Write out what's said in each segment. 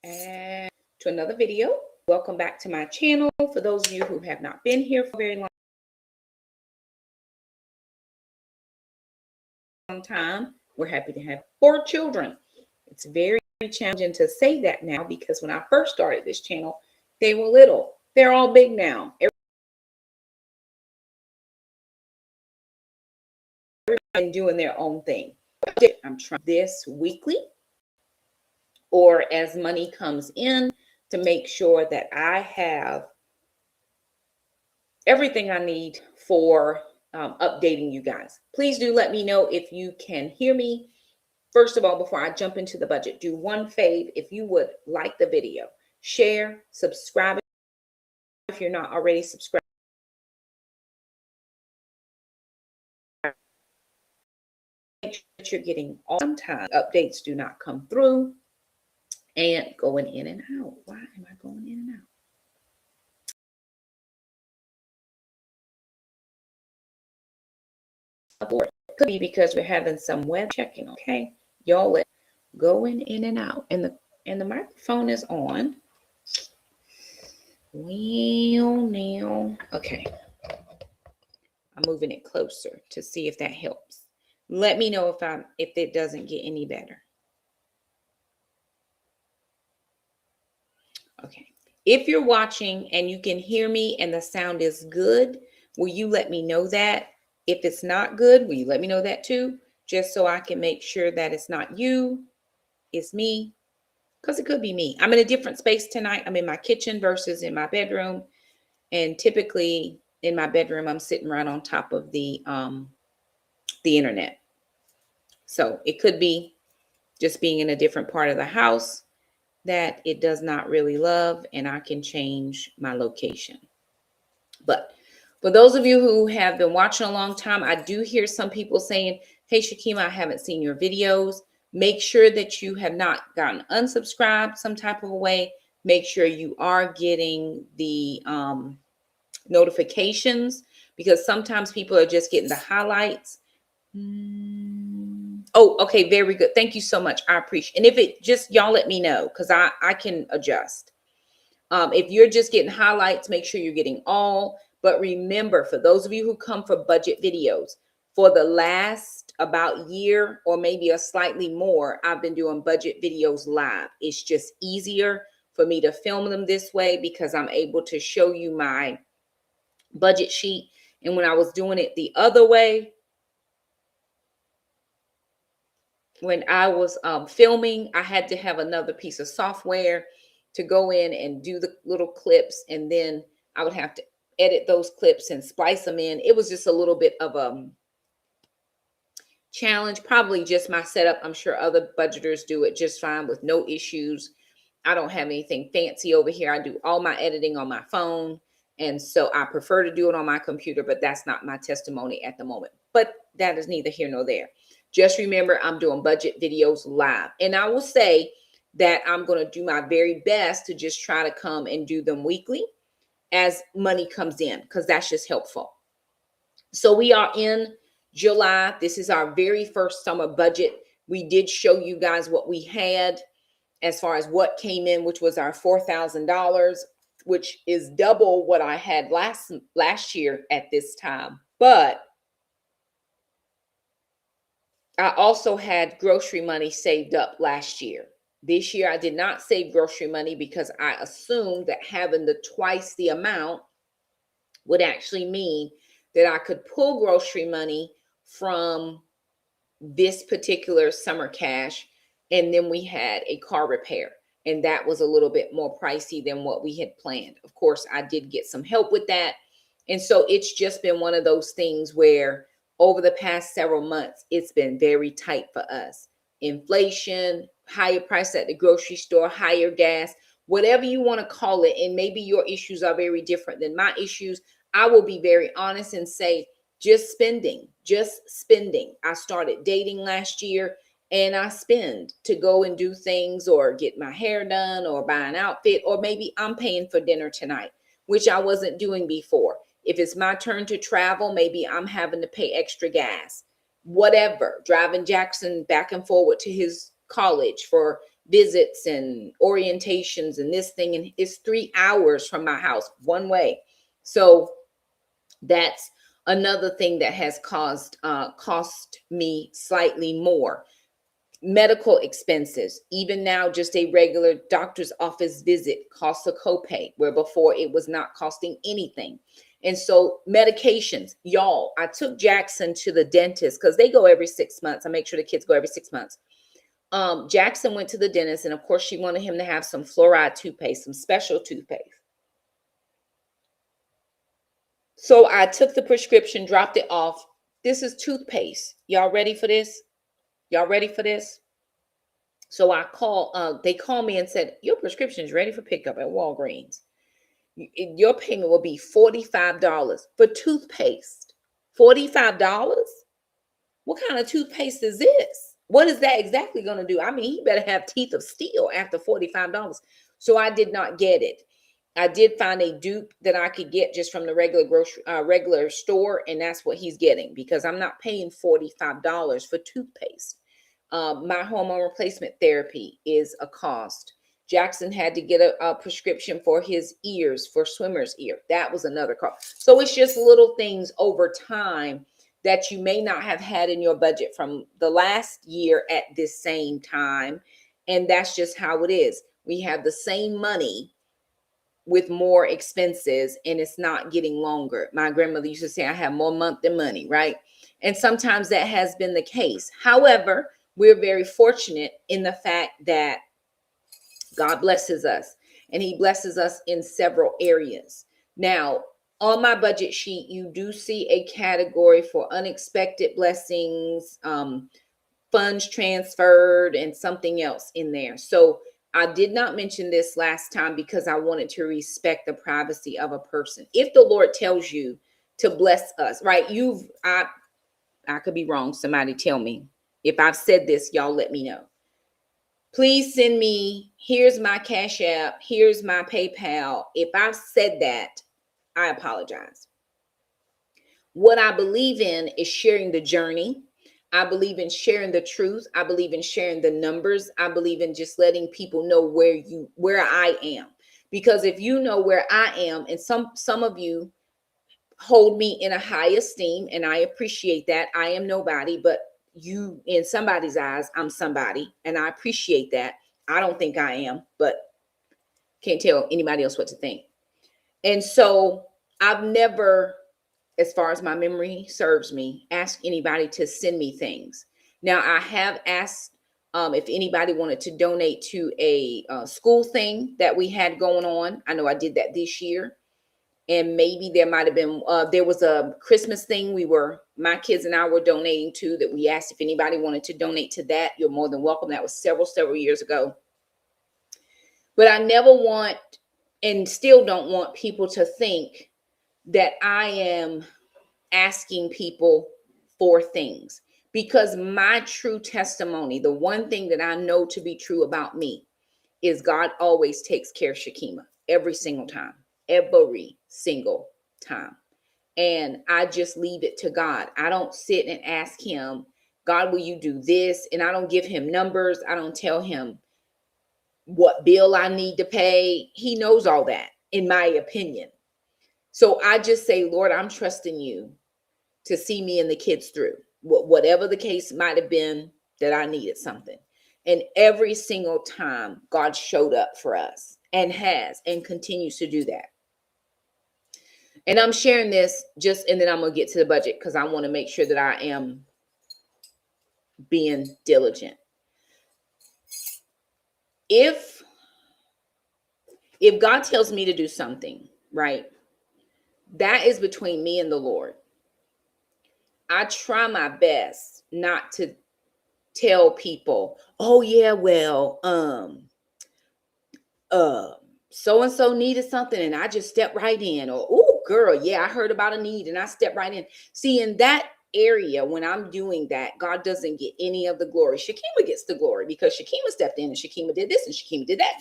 and to another video. Welcome back to my channel. For those of you who have not been here for a very long time, we're happy to have 4 children. It's very challenging to say that now because when I first started this channel, they were little. They're all big now. Everybody doing their own thing. I'm trying this weekly or as money comes in to make sure that I have everything I need for updating you guys. Please do let me know if you can hear me. First of all, before I jump into the budget, do one fave. If you would like the video, share, subscribe if you're not already subscribed. Make sure that you're getting all sometimes updates do not come through and going in and out. Why am I going in and out? It could be because we're having some web checking. Okay, y'all let going in and out, and the microphone is on. Well, now, okay, I'm moving it closer to see if that helps. Let me know if it doesn't get any better. Okay, if you're watching and you can hear me and the sound is good, will you let me know that? If it's not good, will you let me know that too? Just so I can make sure that it's not you, it's me, because it could be me. I'm in a different space tonight. I'm in my kitchen versus in my bedroom. And typically in my bedroom, I'm sitting right on top of the internet. So it could be just being in a different part of the house that it does not really love, and I can change my location. But for those of you who have been watching a long time, I do hear some people saying, hey, Shakima, I haven't seen your videos. Make sure that you have not gotten unsubscribed some type of a way. Make sure you are getting the notifications, because sometimes people are just getting the highlights. Oh, okay, very good. Thank you so much. I appreciate it. And if it just, y'all let me know, because I can adjust. If you're just getting highlights, make sure you're getting all. But remember, for those of you who come for budget videos, for the last about year or maybe a slightly more, I've been doing budget videos live. It's just easier for me to film them this way because I'm able to show you my budget sheet. And when I was doing it the other way, when I was filming, I had to have another piece of software to go in and do the little clips, and then I would have to edit those clips and splice them in. It was just a little bit of a challenge, probably just my setup. I'm sure other budgeters do it just fine with no issues. I don't have anything fancy over here. I do all my editing on my phone, and so I prefer to do it on my computer, but that's not my testimony at the moment. But that is neither here nor there. Just remember, I'm doing budget videos live, and I will say that I'm going to do my very best to just try to come and do them weekly as money comes in, because that's just helpful. So we are in July. This is our very first summer budget. We did show you guys what we had as far as what came in, which was our $4,000, which is double what I had last year at this time. But I also had grocery money saved up last year. This year, I did not save grocery money because I assumed that having the twice the amount would actually mean that I could pull grocery money from this particular summer cash. And then we had a car repair, and that was a little bit more pricey than what we had planned. Of course, I did get some help with that. And so it's just been one of those things where over the past several months, it's been very tight for us. Inflation, higher price at the grocery store, higher gas, whatever you want to call it. And maybe your issues are very different than my issues. I will be very honest and say, just spending. I started dating last year, and I spend to go and do things or get my hair done or buy an outfit, or maybe I'm paying for dinner tonight, which I wasn't doing before. If it's my turn to travel, maybe I'm having to pay extra gas, whatever, driving Jackson back and forward to his college for visits and orientations and this thing, and it's 3 hours from my house one way. So that's another thing that has cost me slightly more. Medical expenses, even now, just a regular doctor's office visit costs a copay, where before it was not costing anything. And so medications, y'all, I took Jackson to the dentist because they go every 6 months. I make sure the kids go every 6 months. Jackson went to the dentist, and of course she wanted him to have some fluoride toothpaste, some special toothpaste. So I took the prescription, dropped it off. This is toothpaste. Y'all ready for this? Y'all ready for this? So they called me and said, your prescription is ready for pickup at Walgreens. Your payment will be $45 for toothpaste. $45? What kind of toothpaste is this? What is that exactly going to do? I mean, he better have teeth of steel after $45. So I did not get it. I did find a dupe that I could get just from the regular store, and that's what he's getting, because I'm not paying $45 for toothpaste. My hormone replacement therapy is a cost. Jackson had to get a prescription for his ears, for swimmer's ear. That was another cost. So it's just little things over time that you may not have had in your budget from the last year at this same time. And that's just how it is. We have the same money with more expenses, and it's not getting longer. My grandmother used to say, I have more month than money, right? And sometimes that has been the case. However, we're very fortunate in the fact that God blesses us, and he blesses us in several areas. Now, on my budget sheet, you do see a category for unexpected blessings, funds transferred, and something else in there. So I did not mention this last time because I wanted to respect the privacy of a person. If the Lord tells you to bless us, right? I could be wrong. Somebody tell me. If I've said this, y'all let me know. Please send me, here's my Cash App, here's my PayPal. If I've said that, I apologize. What I believe in is sharing the journey. I believe in sharing the truth. I believe in sharing the numbers. I believe in just letting people know where I am. Because if you know where I am, and some of you hold me in a high esteem, and I appreciate that. I am nobody, but you, in somebody's eyes, I'm somebody, and I appreciate that. I don't think I am, but can't tell anybody else what to think. And so I've never, as far as my memory serves me, asked anybody to send me things. Now, I have asked if anybody wanted to donate to a school thing that we had going on. I know I did that this year. And maybe there might have been, there was a Christmas thing my kids and I were donating to, that we asked if anybody wanted to donate to that. You're more than welcome. That was several years ago. But I never want, and still don't want, people to think that I am asking people for things. Because my true testimony, the one thing that I know to be true about me, is God always takes care of Shakima every single time. Every single time. And I just leave it to God. I don't sit and ask him, God, will you do this? And I don't give him numbers. I don't tell him what bill I need to pay. He knows all that, in my opinion. So I just say, Lord, I'm trusting you to see me and the kids through. Whatever the case might have been, that I needed something. And every single time, God showed up for us, and has, and continues to do that. And I'm sharing this and then I'm going to get to the budget, because I want to make sure that I am being diligent. If God tells me to do something, right, that is between me and the Lord. I try my best not to tell people, oh yeah, well, so-and-so needed something and I just stepped right in, or, oh girl, yeah, I heard about a need and I stepped right in. See, in that area, when I'm doing that, God doesn't get any of the glory. Shakima gets the glory, because Shakima stepped in and Shakima did this and Shakima did that.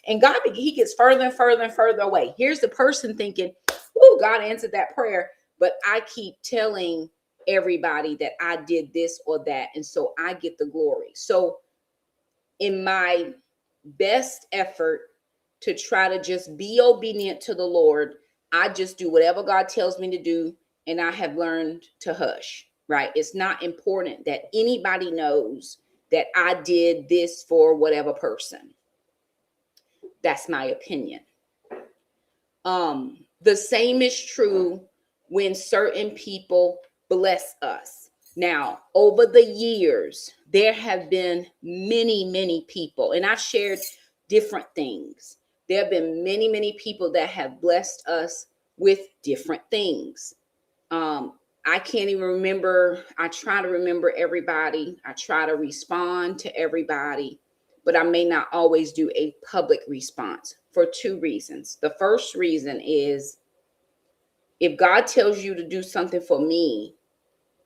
And God, he gets further and further and further away. Here's the person thinking, oh, God answered that prayer. But I keep telling everybody that I did this or that. And so I get the glory. So in my best effort to try to just be obedient to the Lord. I just do whatever God tells me to do, and I have learned to hush, right? It's not important that anybody knows that I did this for whatever person. That's my opinion. The same is true when certain people bless us. Now, over the years, there have been many people, and I've shared different things. There have been many people that have blessed us with different things. I can't even remember. I try to remember everybody. I try to respond to everybody, but I may not always do a public response for two reasons. The first reason is if God tells you to do something for me,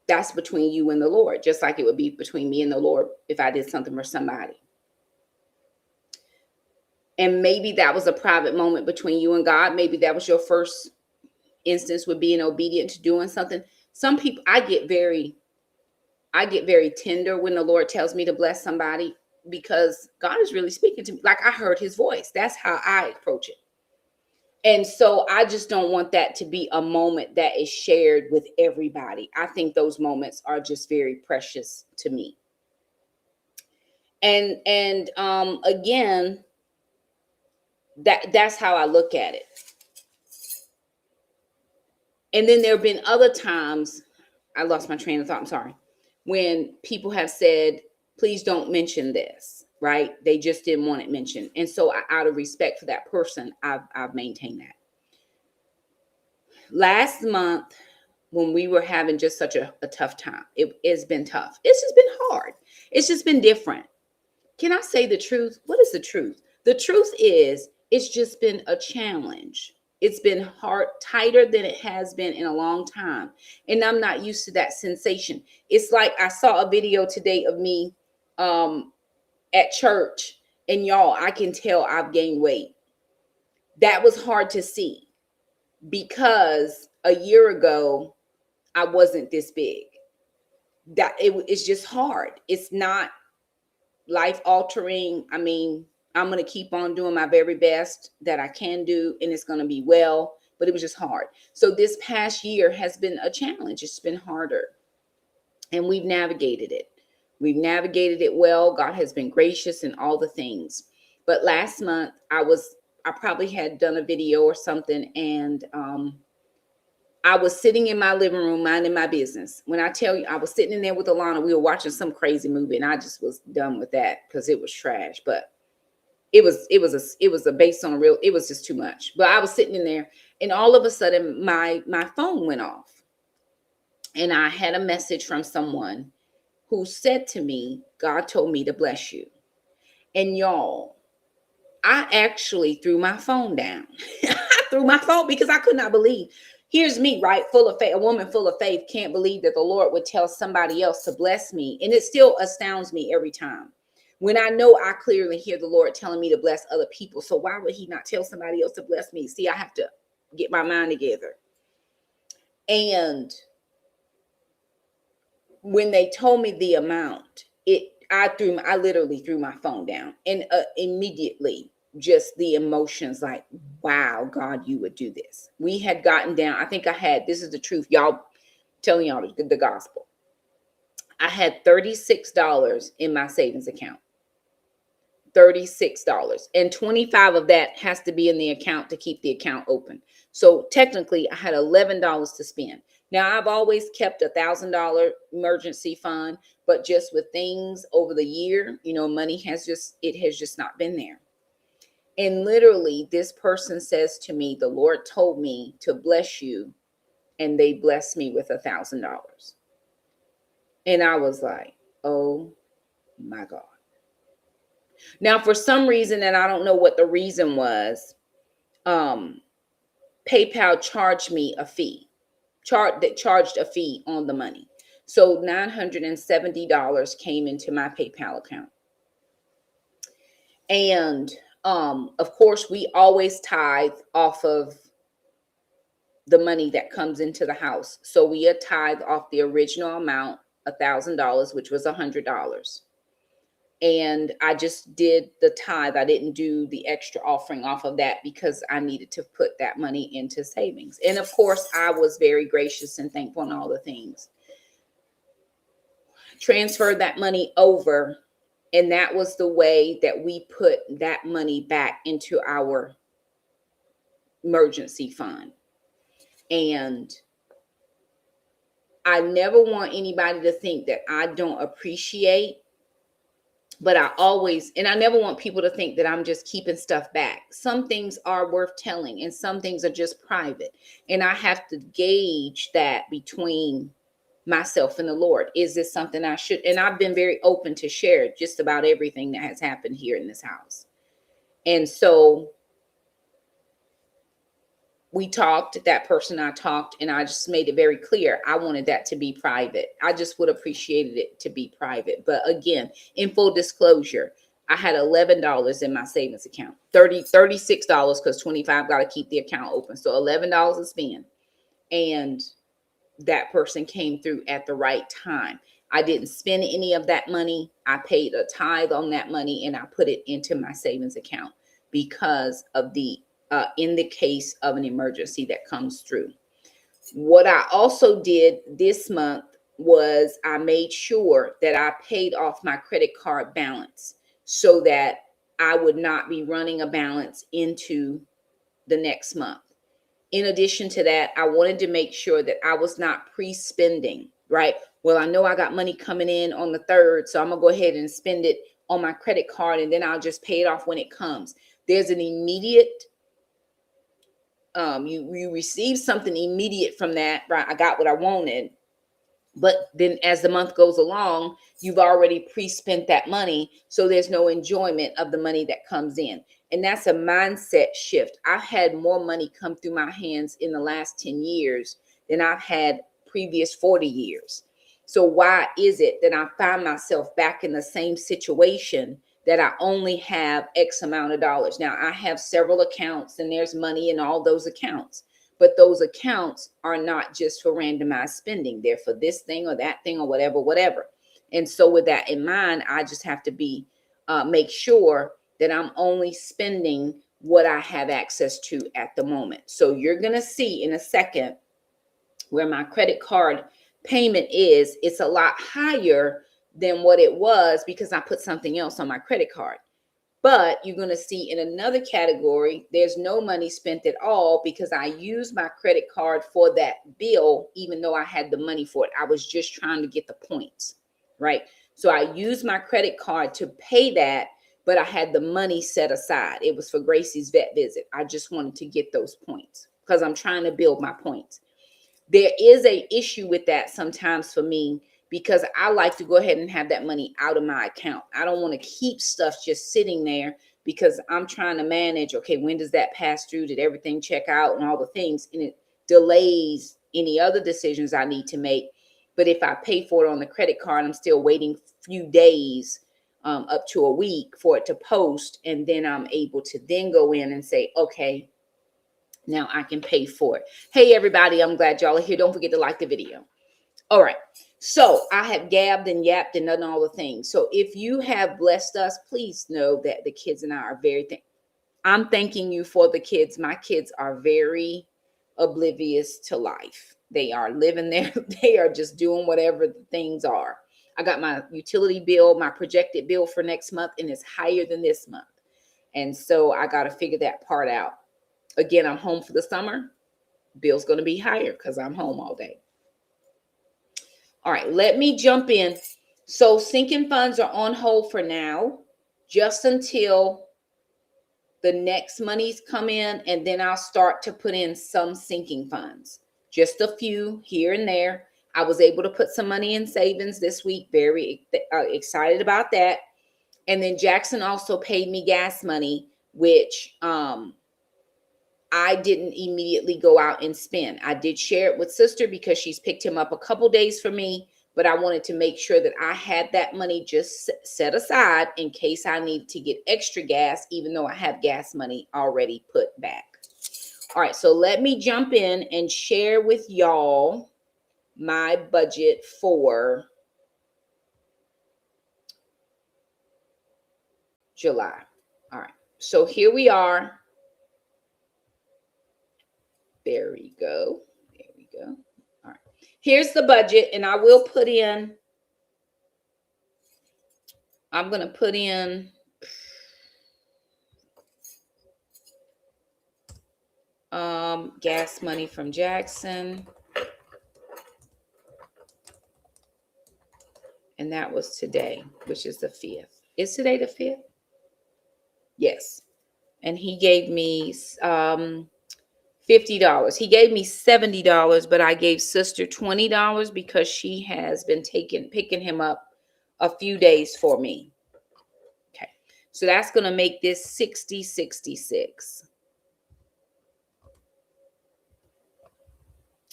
that's between you and the Lord, just like it would be between me and the Lord if I did something for somebody. And maybe that was a private moment between you and God. Maybe that was your first instance with being obedient to doing something. Some people, I get very tender when the Lord tells me to bless somebody because God is really speaking to me. Like I heard his voice. That's how I approach it. And so I just don't want that to be a moment that is shared with everybody. I think those moments are just very precious to me. And again, that's how I look at it. And then there have been other times, I lost my train of thought, I'm sorry, when people have said, please don't mention this, right? They just didn't want it mentioned. And so out of respect for that person, I've maintained that. Last month, when we were having just such a tough time, it's been tough. It's just been hard. It's just been different. Can I say the truth? What is the truth? The truth is, it's just been a challenge. It's been hard, tighter than it has been in a long time. And I'm not used to that sensation. It's like I saw a video today of me at church, and y'all, I can tell I've gained weight. That was hard to see because a year ago, I wasn't this big. It's just hard. It's not life altering. I mean, I'm going to keep on doing my very best that I can do, and it's going to be well, but it was just hard. So this past year has been a challenge. It's been harder, and we've navigated it. We've navigated it well. God has been gracious in all the things. But last month I probably had done a video or something, and I was sitting in my living room minding my business. When I tell you, I was sitting in there with Alana, we were watching some crazy movie, and I just was done with that because it was trash. But it was based on a real. It was just too much. But I was sitting in there, and all of a sudden, my phone went off, and I had a message from someone who said to me, "God told me to bless you." And y'all, I actually threw my phone down. I threw my phone because I could not believe. Here's me, right? Full of faith, a woman full of faith, can't believe that the Lord would tell somebody else to bless me. And it still astounds me every time when I know I clearly hear the Lord telling me to bless other people. So why would he not tell somebody else to bless me? See, I have to get my mind together. And when they told me the amount, I literally threw my phone down, and immediately just the emotions like, wow, God, you would do this. We had gotten down. I think this is the truth, y'all, telling y'all the gospel. I had $36 in my savings account. $36, and 25 of that has to be in the account to keep the account open. So technically I had $11 to spend. Now I've always kept $1,000 emergency fund, but just with things over the year, money has just not been there. And literally this person says to me, the Lord told me to bless you, and they blessed me with $1,000. And I was like, oh my God. Now, for some reason, and I don't know what the reason was, PayPal charged me a fee. Charged a fee on the money. So $970 came into my PayPal account. And of course, we always tithe off of the money that comes into the house. So we tithe off the original amount, $1,000, which was $100. And I just did the tithe. I didn't do the extra offering off of that because I needed to put that money into savings. And of course, I was very gracious and thankful on all the things. Transferred that money over, and that was the way that we put that money back into our emergency fund. And I never want anybody to think that I don't appreciate, but I never want people to think that I'm just keeping stuff back. Some things are worth telling and some things are just private. And I have to gauge that between myself and the Lord. Is this something I should? And I've been very open to share just about everything that has happened here in this house. And so we talked, that person I talked, and I just made it very clear. I wanted that to be private. I just would appreciated it to be private. But again, in full disclosure, I had $11 in my savings account, $36 because 25 got to keep the account open. So $11 to spend. And that person came through at the right time. I didn't spend any of that money. I paid a tithe on that money and I put it into my savings account because of the in the case of an emergency that comes through. What I also did this month was I made sure that I paid off my credit card balance so that I would not be running a balance into the next month. In addition to that, I wanted to make sure that I was not pre-spending, right? Well, I know I got money coming in on the 3rd, so I'm going to go ahead and spend it on my credit card and then I'll just pay it off when it comes. There's an immediate you receive something immediate from that, right? I got what I wanted. But then as the month goes along, you've already pre-spent that money. So there's no enjoyment of the money that comes in. And that's a mindset shift. I've had more money come through my hands in the last 10 years than I've had previous 40 years. So why is it that I find myself back in the same situation that I only have X amount of dollars? Now, I have several accounts and there's money in all those accounts, but those accounts are not just for randomized spending. They're for this thing or that thing or whatever. And so with that in mind, I just have to make sure that I'm only spending what I have access to at the moment. So you're going to see in a second where my credit card payment is, it's a lot higher than what it was because I put something else on my credit card. But you're going to see in another category, there's no money spent at all because I used my credit card for that bill, even though I had the money for it. I was just trying to get the points, right? So I used my credit card to pay that, but I had the money set aside. It was for Gracie's vet visit. I just wanted to get those points because I'm trying to build my points. There is an issue with that sometimes for me because I like to go ahead and have that money out of my account. I don't want to keep stuff just sitting there because I'm trying to manage, okay, when does that pass through? Did everything check out and all the things? And it delays any other decisions I need to make. But if I pay for it on the credit card, I'm still waiting a few days, up to a week for it to post. And then I'm able to then go in and say, okay, now I can pay for it. Hey, everybody, I'm glad y'all are here. Don't forget to like the video. All right. So I have gabbed and yapped and done all the things. So if you have blessed us, please know that the kids and I are I'm thanking you for the kids. My kids are very oblivious to life. They are living there. They are just doing whatever the things are. I got my utility bill, my projected bill for next month, and it's higher than this month. And so I got to figure that part out. Again, I'm home for the summer. Bill's going to be higher because I'm home all day. All right, let me jump in. So sinking funds are on hold for now, just until the next monies come in, and then I'll start to put in some sinking funds, just a few here and there. I was able to put some money in savings this week. Very excited about that. And then Jackson also paid me gas money, which I didn't immediately go out and spend. I did share it with sister because she's picked him up a couple days for me, but I wanted to make sure that I had that money just set aside in case I need to get extra gas, even though I have gas money already put back. All right, so let me jump in and share with y'all my budget for July. All right. So here we are. There we go. There we go. All right. Here's the budget, and I will put in, I'm going to put in gas money from Jackson. And that was today, which is the 5th. Is today the 5th? Yes. And he gave me $50. He gave me $70, but I gave sister $20 because she has been picking him up a few days for me. Okay. So that's going to make this 60.66.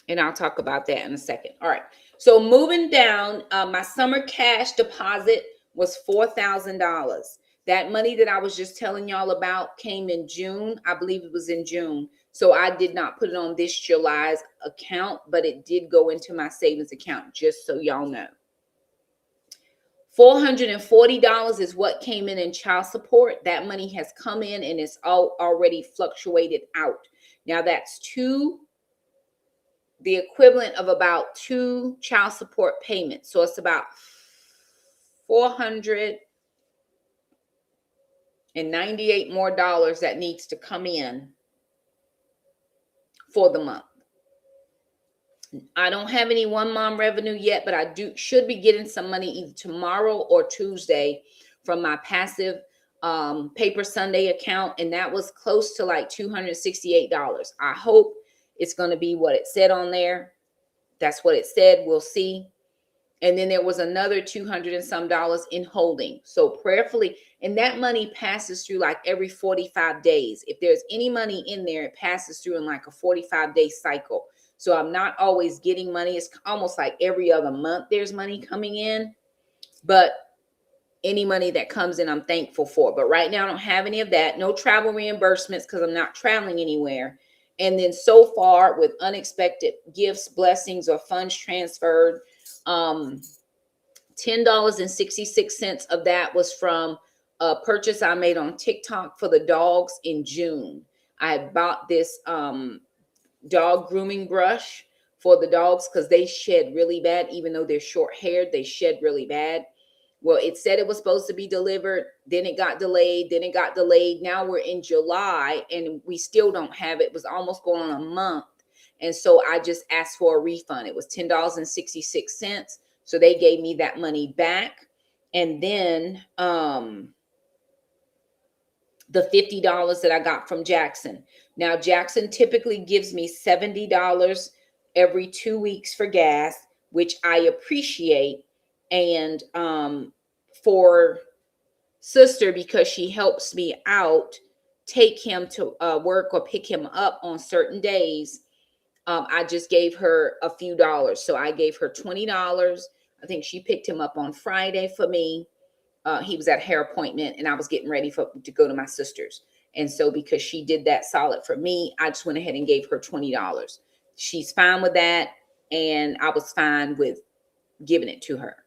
And I'll talk about that in a second. All right. So moving down, my summer cash deposit was $4,000. That money that I was just telling y'all about came in June. I believe it was in June. So I did not put it on this July's account, but it did go into my savings account, just so y'all know. $440 is what came in child support. That money has come in and it's already fluctuated out. Now that's the equivalent of about 2 child support payments. So it's about $498 more that needs to come in for the month. I don't have any one mom revenue yet, but I should be getting some money either tomorrow or Tuesday from my passive Paper Sunday account, and that was close to like $268. I hope it's going to be what it said on there. That's what it said. We'll see. And then there was another $200 and some in holding. So prayerfully, and that money passes through like every 45 days. If there's any money in there, it passes through in like a 45-day cycle. So I'm not always getting money. It's almost like every other month there's money coming in. But any money that comes in, I'm thankful for. But right now I don't have any of that. No travel reimbursements because I'm not traveling anywhere. And then so far with unexpected gifts, blessings, or funds transferred, $10.66 of that was from a purchase I made on TikTok for the dogs in June. I had bought this dog grooming brush for the dogs because they shed really bad. Even though they're short haired, they shed really bad. Well, it said it was supposed to be delivered. Then it got delayed. Now we're in July and we still don't have it. It was almost going on a month. And so I just asked for a refund. It was $10.66. So they gave me that money back. And then the $50 that I got from Jackson. Now, Jackson typically gives me $70 every 2 weeks for gas, which I appreciate. And for sister, because she helps me out, take him to work or pick him up on certain days, I just gave her a few dollars. So I gave her $20. I think she picked him up on Friday for me. He was at a hair appointment and I was getting ready to go to my sister's. And so because she did that solid for me, I just went ahead and gave her $20. She's fine with that. And I was fine with giving it to her.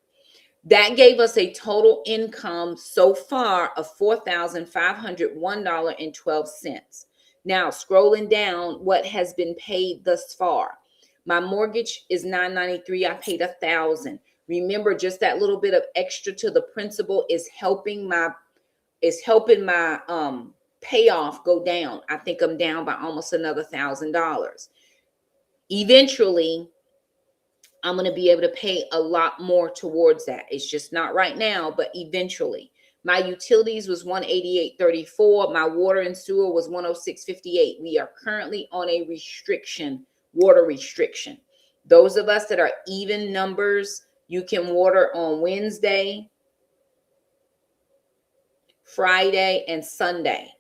That gave us a total income so far of $4,501.12. Now, scrolling down, what has been paid thus far? My mortgage is $993. I paid $1,000. Remember, just that little bit of extra to the principal is helping my payoff go down. I think I'm down by almost another $1,000. Eventually, I'm going to be able to pay a lot more towards that. It's just not right now, but eventually. My utilities was $188.34. My water and sewer was $106.58. We are currently on a water restriction. Those of us that are even numbers, you can water on Wednesday, Friday, and Sunday.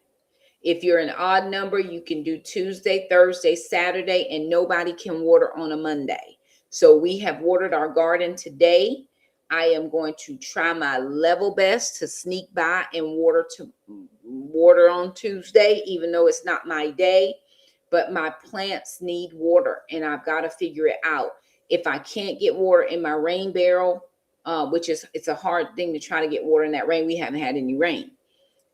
If you're an odd number, you can do Tuesday, Thursday, Saturday, and nobody can water on a Monday. So we have watered our garden today. I am going to try my level best to sneak by and water on Tuesday, even though it's not my day. But my plants need water, and I've got to figure it out. If I can't get water in my rain barrel, it's a hard thing to try to get water in that rain. We haven't had any rain.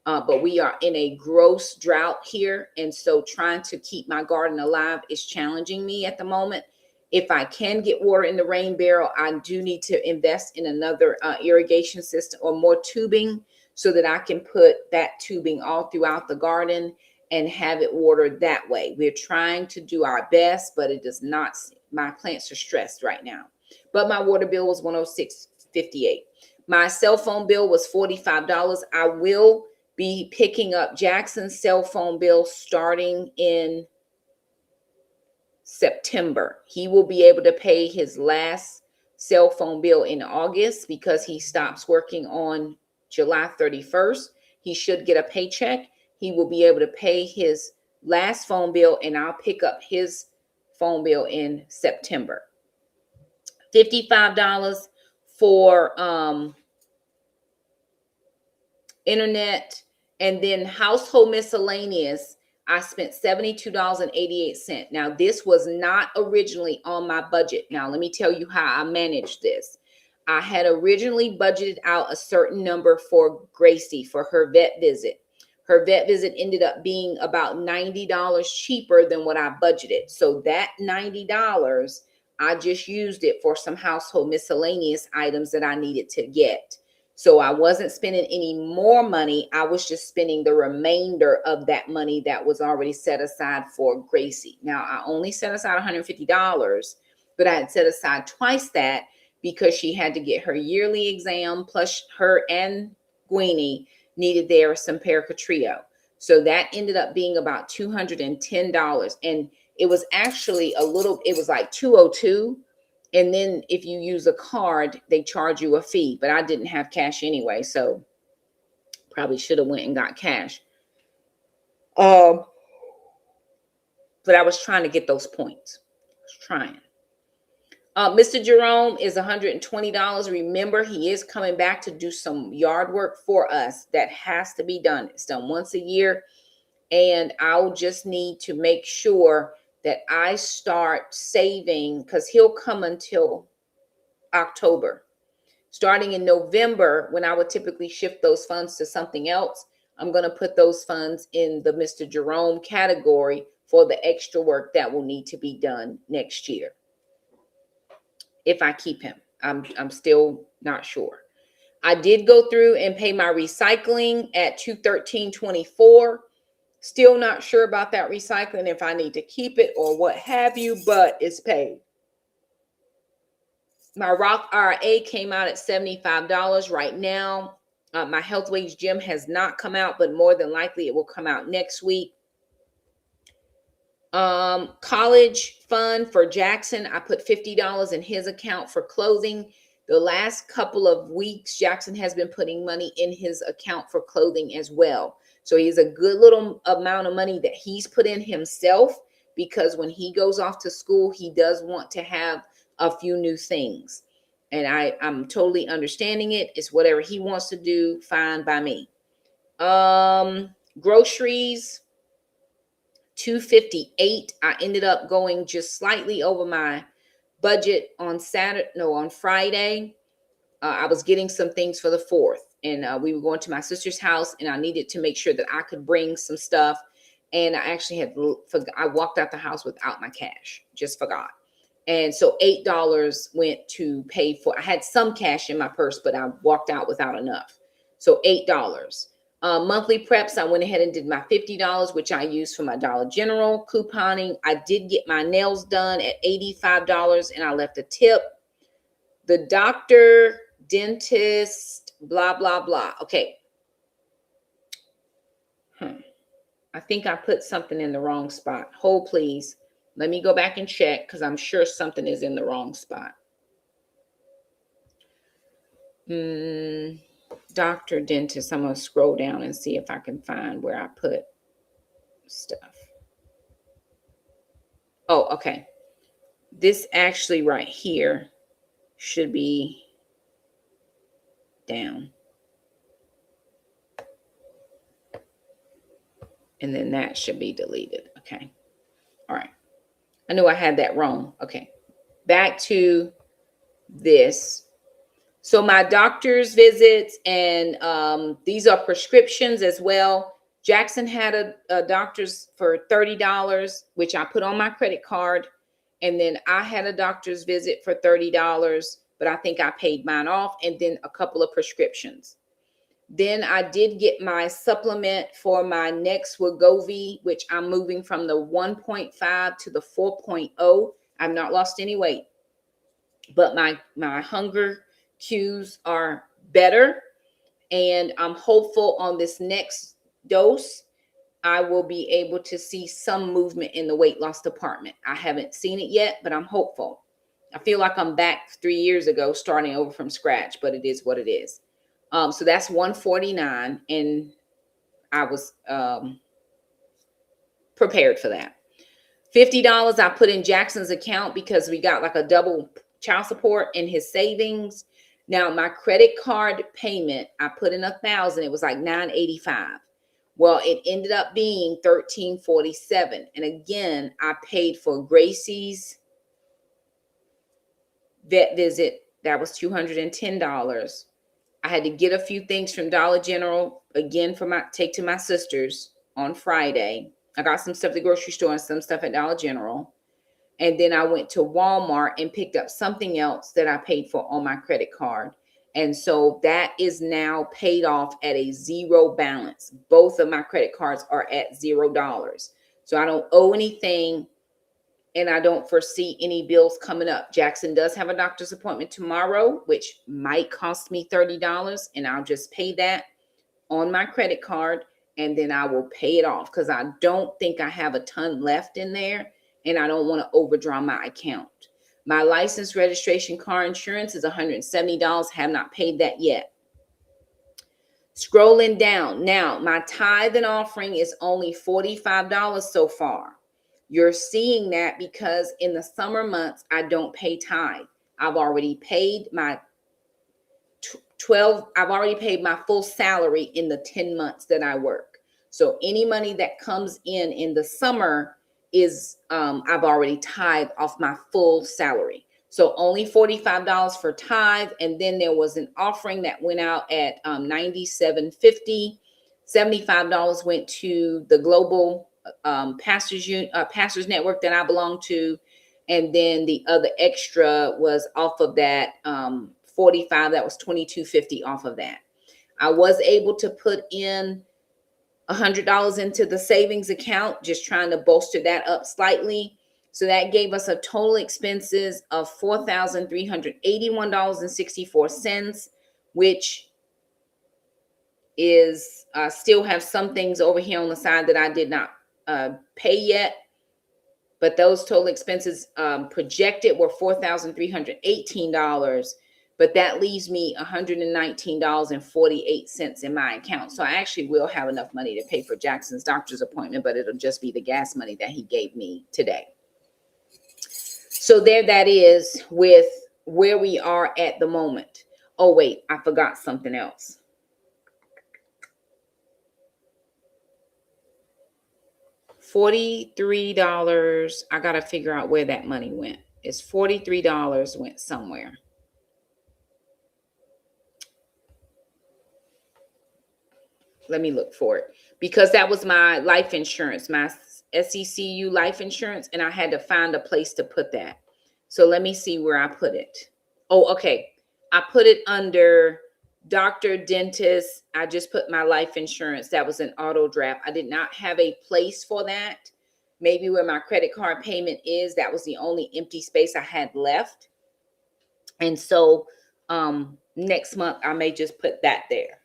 But we are in a gross drought here. And so trying to keep my garden alive is challenging me at the moment. If I can get water in the rain barrel, I do need to invest in another irrigation system or more tubing so that I can put that tubing all throughout the garden and have it watered that way. We're trying to do our best, but it does not, my plants are stressed right now. But my water bill was $106.58. My cell phone bill was $45. I will be picking up Jackson's cell phone bill starting in September. He will be able to pay his last cell phone bill in August because he stops working on July 31st. He should get a paycheck. He will be able to pay his last phone bill, and I'll pick up his phone bill in September. $55 for internet, and then household miscellaneous. I spent $72.88. Now, this was not originally on my budget. Now, let me tell you how I managed this. I had originally budgeted out a certain number for Gracie for her vet visit. Her vet visit ended up being about $90 cheaper than what I budgeted. So that $90, I just used it for some household miscellaneous items that I needed to get. So I wasn't spending any more money. I was just spending the remainder of that money that was already set aside for Gracie. Now, I only set aside $150, but I had set aside twice that because she had to get her yearly exam, plus her and Gweenie needed their Simparica Trio. So that ended up being about $210. And it was actually it was like $202. And then if you use a card, they charge you a fee, but I didn't have cash anyway. So probably should have went and got cash. But I was trying to get those points. I was trying. Mr. Jerome is $120. Remember, he is coming back to do some yard work for us. That has to be done. It's done once a year. And I'll just need to make sure that I start saving, because he'll come until October. Starting in November, when I would typically shift those funds to something else, I'm going to put those funds in the Mr. Jerome category for the extra work that will need to be done next year. If I keep him, I'm still not sure. I did go through and pay my recycling at $213.24. Still not sure about that recycling, if I need to keep it or what have you, but it's paid. My Roth IRA came out at $75 right now. My Health Wage Gym has not come out, but more than likely it will come out next week. College fund for Jackson, I put $50 in his account for clothing. The last couple of weeks, Jackson has been putting money in his account for clothing as well. So he's a good little amount of money that he's put in himself, because when he goes off to school, he does want to have a few new things. And I'm totally understanding it. It's whatever he wants to do, fine by me. Groceries, $258. I ended up going just slightly over my budget on Friday. I was getting some things for the 4th, and we were going to my sister's house, and I needed to make sure that I could bring some stuff. And I actually I walked out the house without my cash, just forgot. And so $8 went to pay for, I had some cash in my purse, but I walked out without enough. So $8. Monthly preps, I went ahead and did my $50, which I used for my Dollar General couponing. I did get my nails done at $85, and I left a tip. The doctor, dentist, blah, blah, blah. Okay. I think I put something in the wrong spot. Hold, please. Let me go back and check, because I'm sure something is in the wrong spot. Doctor, dentist. I'm going to scroll down and see if I can find where I put stuff. Oh, okay. This actually right here should be down. And then that should be deleted. Okay. All right. I knew I had that wrong. Okay. Back to this. So my doctor's visits, and these are prescriptions as well. Jackson had a doctor's for $30, which I put on my credit card. And then I had a doctor's visit for $30, but I think I paid mine off, and then a couple of prescriptions. Then I did get my supplement for my next Wegovy, which I'm moving from the 1.5 to the 4.0. I've not lost any weight, but my hunger cues are better, and I'm hopeful on this next dose I will be able to see some movement in the weight loss department. I haven't seen it yet, but I'm hopeful. I feel like I'm back 3 years ago starting over from scratch, but it is what it is. So that's 149, and I was prepared for that. $50 I put in Jackson's account because we got like a double child support in his savings. Now my credit card payment, I put in 1,000. It was like $985. Well, it ended up being $1347. And again, I paid for Gracie's vet visit. That was $210. I had to get a few things from Dollar General again for take to my sisters on Friday. I got some stuff at the grocery store and some stuff at Dollar General. And then I went to Walmart and picked up something else that I paid for on my credit card. And so that is now paid off at a zero balance. Both of my credit cards are at $0. So I don't owe anything, and I don't foresee any bills coming up. Jackson does have a doctor's appointment tomorrow, which might cost me $30, and I'll just pay that on my credit card, and then I will pay it off because I don't think I have a ton left in there, and I don't want to overdraw my account. My license, registration, car insurance is $170. Have not paid that yet. Scrolling down. Now, my tithe and offering is only $45 so far. You're seeing that because in the summer months, I don't pay tithe. I've already paid my I've already paid my full salary in the 10 months that I work. So any money that comes in the summer is I've already tithed off my full salary. So only $45 for tithe, and then there was an offering that went out at $97.50. $75 went to the global pastors network that I belong to, and then the other extra was off of that 45. That was $22.50 off of that. I was able to put in $100 into the savings account, just trying to bolster that up slightly. So that gave us a total expenses of $4,381.64, which is still have some things over here on the side that I did not pay yet. But those total expenses projected were $4,318. But that leaves me $119.48 in my account. So I actually will have enough money to pay for Jackson's doctor's appointment, but it'll just be the gas money that he gave me today. So there that is with where we are at the moment. Oh, wait, I forgot something else. $43. I got to figure out where that money went. It's $43 went somewhere. Let me look for it, because that was my life insurance, my SECU life insurance, and I had to find a place to put that. So let me see where I put it. Oh, okay. I put it under doctor, dentist. I just put my life insurance. That was an auto draft. I did not have a place for that. Maybe where my credit card payment is, that was the only empty space I had left. And so next month, I may just put that there.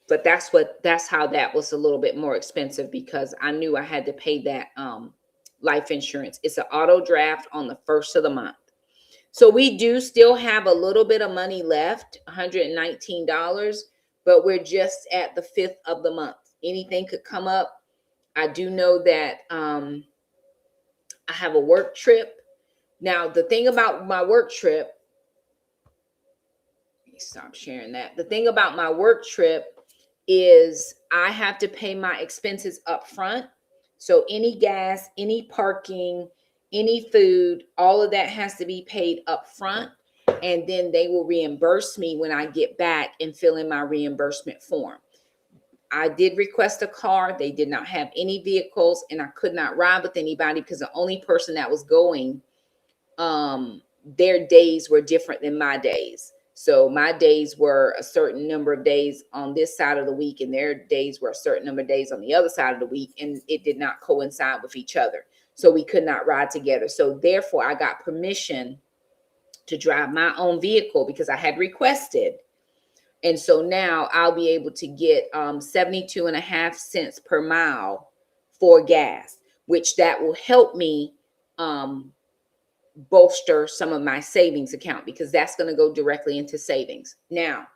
But that's how that was a little bit more expensive, because I knew I had to pay that life insurance. It's an auto draft on the first of the month. So we do still have a little bit of money left, $119, but we're just at the 5th of the month. Anything could come up. I do know that I have a work trip. Now, the thing about my work trip, let me stop sharing that. The thing about my work trip is I have to pay my expenses up front. So any gas, any parking, any food, all of that has to be paid up front. And then they will reimburse me when I get back and fill in my reimbursement form. I did request a car. They did not have any vehicles, and I could not ride with anybody because the only person that was going, their days were different than my days. So my days were a certain number of days on this side of the week, and their days were a certain number of days on the other side of the week, and it did not coincide with each other. So we could not ride together. So therefore, I got permission to drive my own vehicle because I had requested. And so now I'll be able to get 72 and a half cents per mile for gas, which that will help me bolster some of my savings account, because that's going to go directly into savings. Now,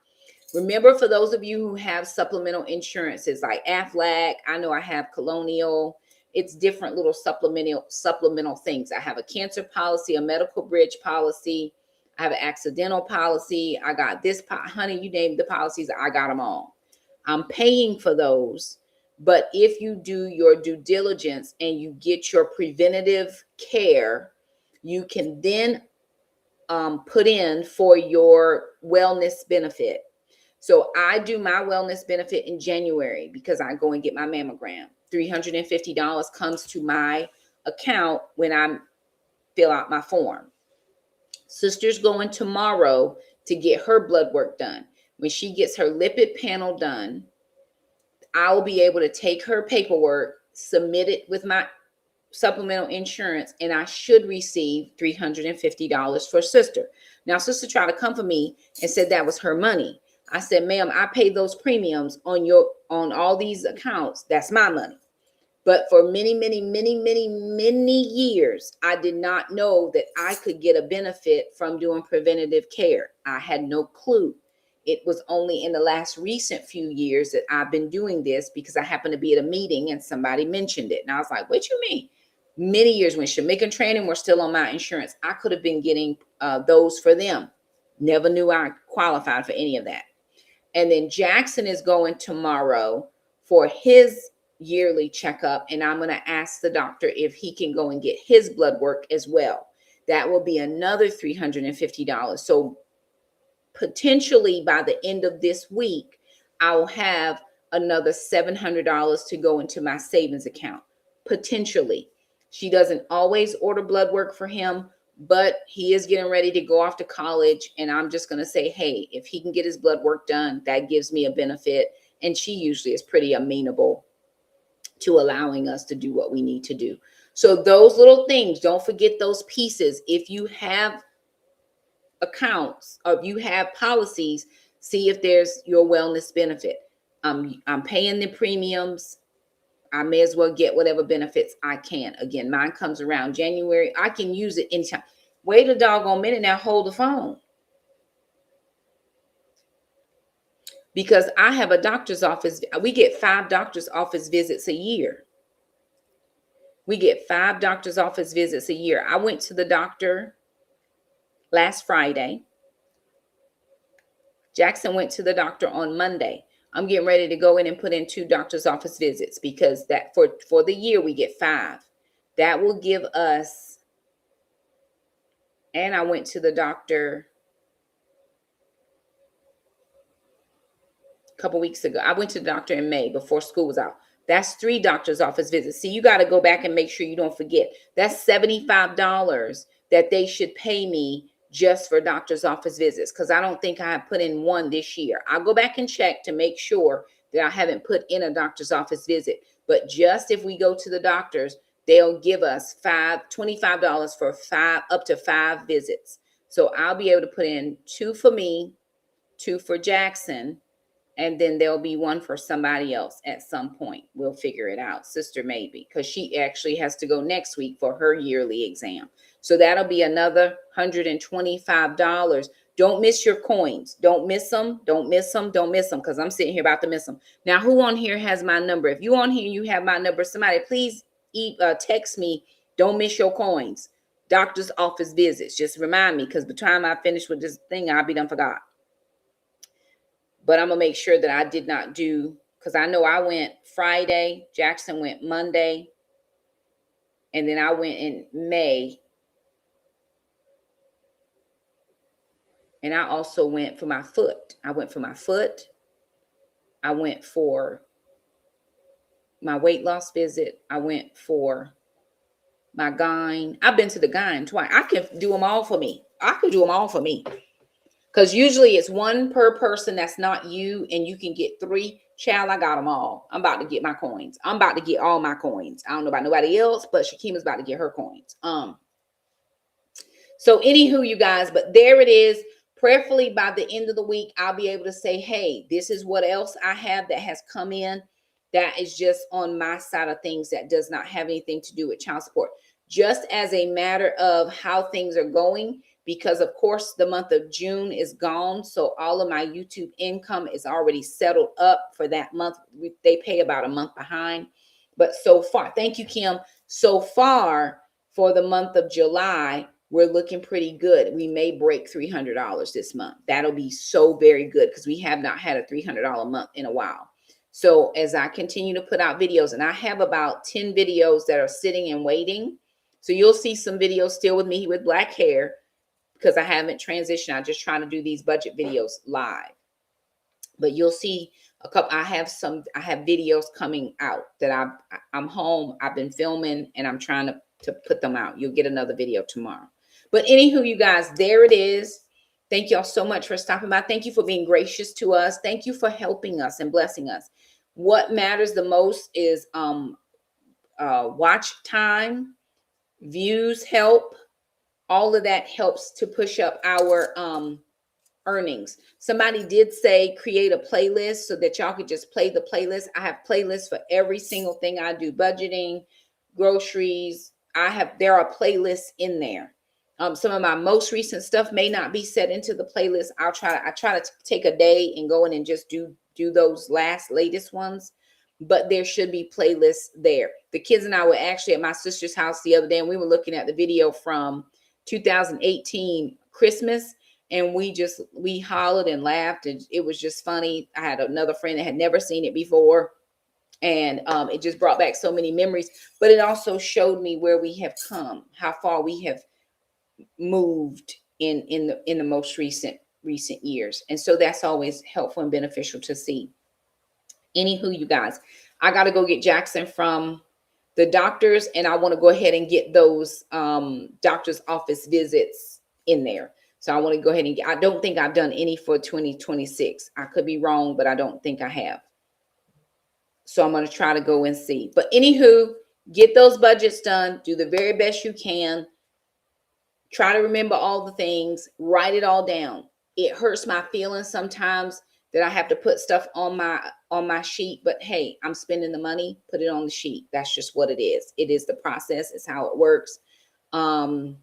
remember, for those of you who have supplemental insurances like Aflac, I know I have Colonial, it's different little supplemental things. I have a cancer policy, a medical bridge policy, I have an accidental policy. I got this, honey, you name the policies, I got them all. I'm paying for those. But if you do your due diligence and you get your preventative care, you can then put in for your wellness benefit. So I do my wellness benefit in January because I go and get my mammogram. $350 comes to my account when I fill out my form. Sister's going tomorrow to get her blood work done. When she gets her lipid panel done, I'll be able to take her paperwork, submit it with my supplemental insurance, and I should receive $350 for sister. Now, sister tried to come for me and said that was her money. I said, ma'am, I paid those premiums on all these accounts. That's my money. But for many, many, many, many, many years, I did not know that I could get a benefit from doing preventative care. I had no clue. It was only in the last recent few years that I've been doing this because I happened to be at a meeting and somebody mentioned it. And I was like, what you mean? Many years when Shamika and Training were still on my insurance, I could have been getting those for them. Never knew I qualified for any of that. And then Jackson is going tomorrow for his yearly checkup, and I'm going to ask the doctor if he can go and get his blood work as well. That will be another $350. So potentially by the end of this week, I will have another $700 to go into my savings account. Potentially. She doesn't always order blood work for him, but he is getting ready to go off to college. And I'm just going to say, hey, if he can get his blood work done, that gives me a benefit. And she usually is pretty amenable to allowing us to do what we need to do. So those little things, don't forget those pieces. If you have accounts or if you have policies, see if there's your wellness benefit. I'm paying the premiums. I may as well get whatever benefits I can. Again, mine comes around January. I can use it anytime. Wait a doggone minute now, hold the phone. Because I have a doctor's office. We get 5 doctor's office visits a year. We get 5 doctor's office visits a year. I went to the doctor last Friday. Jackson went to the doctor on Monday. I'm getting ready to go in and put in 2 doctor's office visits because that for the year we get 5. That will give us, and I went to the doctor a couple weeks ago. I went to the doctor in May before school was out. That's 3 doctor's office visits. See, you got to go back and make sure you don't forget. That's $75 that they should pay me just for doctor's office visits, because I don't think I have put in one this year. I'll go back and check to make sure that I haven't put in a doctor's office visit. But just if we go to the doctors, they'll give us $25 for up to 5 visits. So I'll be able to put in 2 for me, 2 for Jackson, and then there'll be 1 for somebody else at some point. We'll figure it out. Sister maybe, because she actually has to go next week for her yearly exam. So that'll be another $125. Don't miss your coins. Don't miss them. Don't miss them. Don't miss them, because I'm sitting here about to miss them. Now, who on here has my number? If you on here, you have my number. Somebody please text me. Don't miss your coins. Doctor's office visits. Just remind me, because by the time I finish with this thing, I'll be done forgot. But I'm going to make sure that I did not do, because I know I went Friday. Jackson went Monday. And then I went in May. And I also went for my foot. I went for my foot. I went for my weight loss visit. I went for my gyne. I've been to the gyne twice. I can do them all for me. I could do them all for me. Because usually it's one per person that's not you, and you can get 3. Child, I got them all. I'm about to get my coins. I'm about to get all my coins. I don't know about nobody else, but Shakima's about to get her coins. So anywho, you guys, but there it is. Prayerfully, by the end of the week, I'll be able to say, hey, this is what else I have that has come in that is just on my side of things that does not have anything to do with child support. Just as a matter of how things are going, because of course the month of June is gone. So all of my YouTube income is already settled up for that month. They pay about a month behind. But so far, thank you, Kim. So far for the month of July, we're looking pretty good. We may break $300 this month. That'll be so very good because we have not had a $300 month in a while. So as I continue to put out videos, and I have about 10 videos that are sitting and waiting. So you'll see some videos still with me with black hair because I haven't transitioned. I'm just trying to do these budget videos live. But you'll see a couple. I have videos coming out that I'm home. I've been filming and I'm trying to put them out. You'll get another video tomorrow. But anywho, you guys, there it is. Thank y'all so much for stopping by. Thank you for being gracious to us. Thank you for helping us and blessing us. What matters the most is watch time, views help. All of that helps to push up our earnings. Somebody did say create a playlist so that y'all could just play the playlist. I have playlists for every single thing I do, budgeting, groceries. There are playlists in there. Some of my most recent stuff may not be set into the playlist. I try to take a day and go in and just do those latest ones, but there should be playlists there. The kids and I were actually at my sister's house the other day, and we were looking at the video from 2018 Christmas, and we hollered and laughed, and it was just funny. I had another friend that had never seen it before, and it just brought back so many memories, but it also showed me where we have come, how far we have moved in the most recent years. And so that's always helpful and beneficial to see. Anywho, you guys, I got to go get Jackson from the doctors, and I want to go ahead and get those doctor's office visits in there. So I want to go ahead and I don't think I've done any for 2026. I could be wrong, but I don't think I have. So I'm going to try to go and see. But anywho, get those budgets done. Do the very best you can. Try to remember all the things. Write it all down. It hurts my feelings sometimes that I have to put stuff on my sheet. But hey, I'm spending the money. Put it on the sheet. That's just what it is. It is the process. It's how it works. And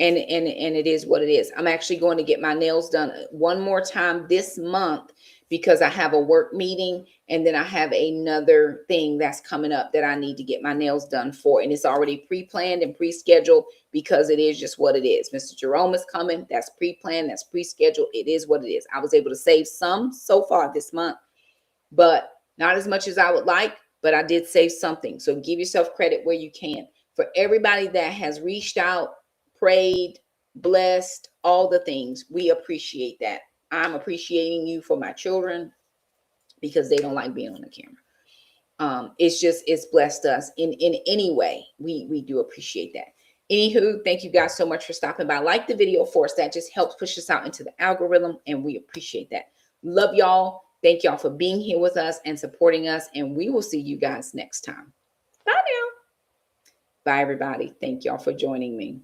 it is what it is. I'm actually going to get my nails done one more time this month because I have a work meeting, and then I have another thing that's coming up that I need to get my nails done for. And it's already pre-planned and pre-scheduled because it is just what it is. Mr. Jerome is coming. That's pre-planned. That's pre-scheduled. It is what it is. I was able to save some so far this month, but not as much as I would like, but I did save something. So give yourself credit where you can. For everybody that has reached out, prayed, blessed, all the things, we appreciate that. I'm appreciating you for my children because they don't like being on the camera. It's blessed us in any way. We do appreciate that. Anywho, thank you guys so much for stopping by. Like the video for us. That just helps push us out into the algorithm, and we appreciate that. Love y'all. Thank y'all for being here with us and supporting us, and we will see you guys next time. Bye now. Bye, everybody. Thank y'all for joining me.